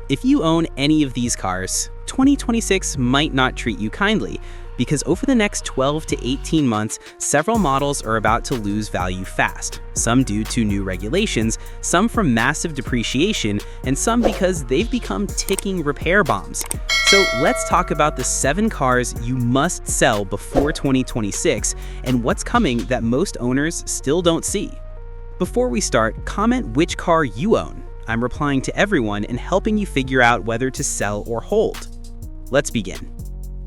If you own any of these cars, 2026 might not treat you kindly, because over the next 12 to 18 months, several models are about to lose value fast, some due to new regulations, some from massive depreciation, and some because they've become ticking repair bombs. So let's talk about the 7 cars you must sell before 2026 and what's coming that most owners still don't see. Before we start, comment which car you own. I'm replying to everyone and helping you figure out whether to sell or hold. Let's begin.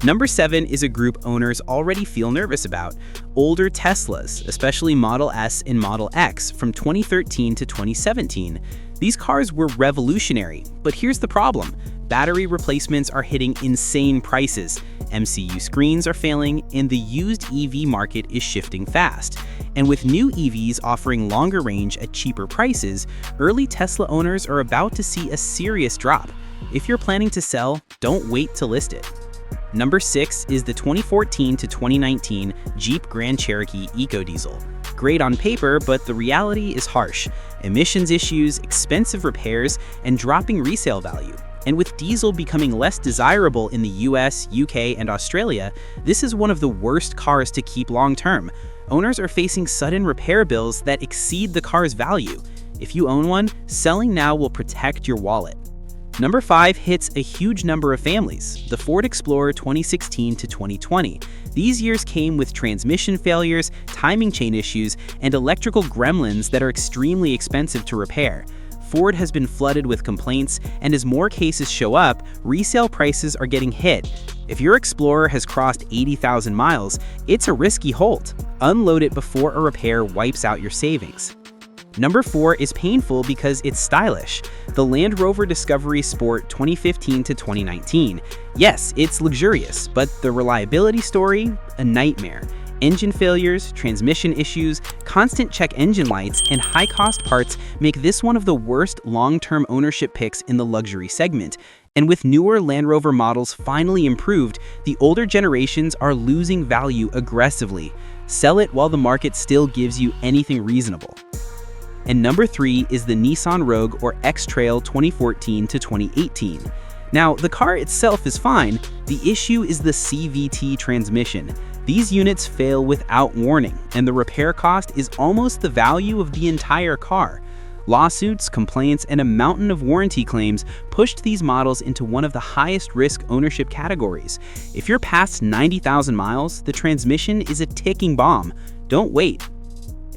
Number 7 is a group owners already feel nervous about: older Teslas, especially Model S and Model X from 2013 to 2017. These cars were revolutionary, but here's the problem. Battery replacements are hitting insane prices, MCU screens are failing, and the used EV market is shifting fast. And with new EVs offering longer range at cheaper prices, early Tesla owners are about to see a serious drop. If you're planning to sell, don't wait to list it. Number 6 is the 2014 to 2019 Jeep Grand Cherokee EcoDiesel. Great on paper, but the reality is harsh. Emissions issues, expensive repairs, and dropping resale value. And with diesel becoming less desirable in the US, UK, and Australia, this is one of the worst cars to keep long-term. Owners are facing sudden repair bills that exceed the car's value. If you own one, selling now will protect your wallet. Number 5 hits a huge number of families, the Ford Explorer 2016 to 2020. These years came with transmission failures, timing chain issues, and electrical gremlins that are extremely expensive to repair. Ford has been flooded with complaints, and as more cases show up, resale prices are getting hit. If your Explorer has crossed 80,000 miles, it's a risky hold. Unload it before a repair wipes out your savings. Number 4 is painful because it's stylish. The Land Rover Discovery Sport 2015 to 2019. Yes, it's luxurious, but the reliability story? A nightmare. Engine failures, transmission issues, constant check engine lights, and high-cost parts make this one of the worst long-term ownership picks in the luxury segment. And with newer Land Rover models finally improved, the older generations are losing value aggressively. Sell it while the market still gives you anything reasonable. And number 3 is the Nissan Rogue or X-Trail 2014 to 2018. Now, the car itself is fine. The issue is the CVT transmission. These units fail without warning, and the repair cost is almost the value of the entire car. Lawsuits, complaints, and a mountain of warranty claims pushed these models into one of the highest risk ownership categories. If you're past 90,000 miles, the transmission is a ticking bomb. Don't wait.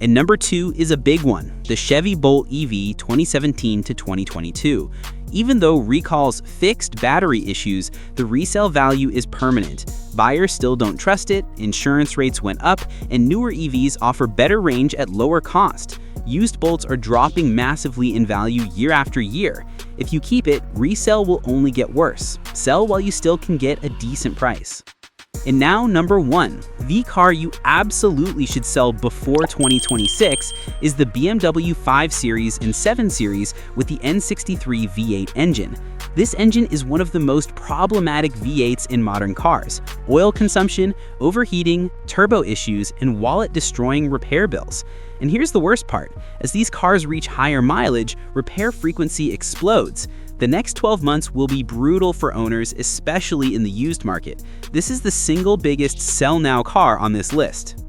And number 2 is a big one, the Chevy Bolt EV 2017 to 2022. Even though recalls fixed battery issues, the resale value is permanent. Buyers still don't trust it, insurance rates went up, and newer EVs offer better range at lower cost. Used Bolts are dropping massively in value year after year. If you keep it, resale will only get worse. Sell while you still can get a decent price. And now number 1, the car you absolutely should sell before 2026 is the BMW 5 Series and 7 Series with the N63 V8 engine. This engine is one of the most problematic V8s in modern cars. Oil consumption, overheating, turbo issues, and wallet-destroying repair bills. And here's the worst part. As these cars reach higher mileage, repair frequency explodes. The next 12 months will be brutal for owners, especially in the used market. This is the single biggest sell now car on this list.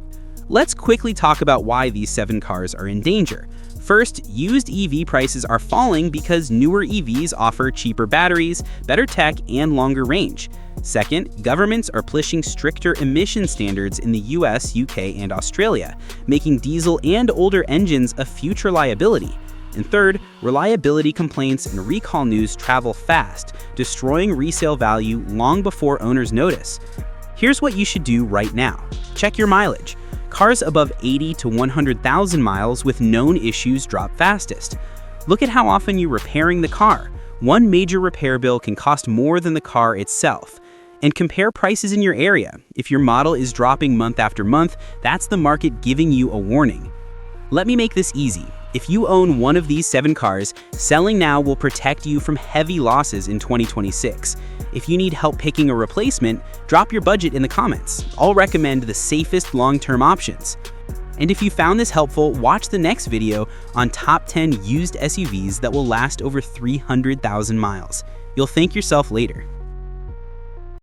Let's quickly talk about why these 7 cars are in danger. First, used EV prices are falling because newer EVs offer cheaper batteries, better tech, and longer range. Second, governments are pushing stricter emission standards in the US, UK, and Australia, making diesel and older engines a future liability. And third, reliability complaints and recall news travel fast, destroying resale value long before owners notice. Here's what you should do right now. Check your mileage. Cars above 80 to 100,000 miles with known issues drop fastest. Look at how often you're repairing the car. One major repair bill can cost more than the car itself. And compare prices in your area. If your model is dropping month after month, that's the market giving you a warning. Let me make this easy. If you own one of these 7 cars, selling now will protect you from heavy losses in 2026. If you need help picking a replacement, drop your budget in the comments. I'll recommend the safest long-term options. And if you found this helpful, watch the next video on top 10 used SUVs that will last over 300,000 miles. You'll thank yourself later.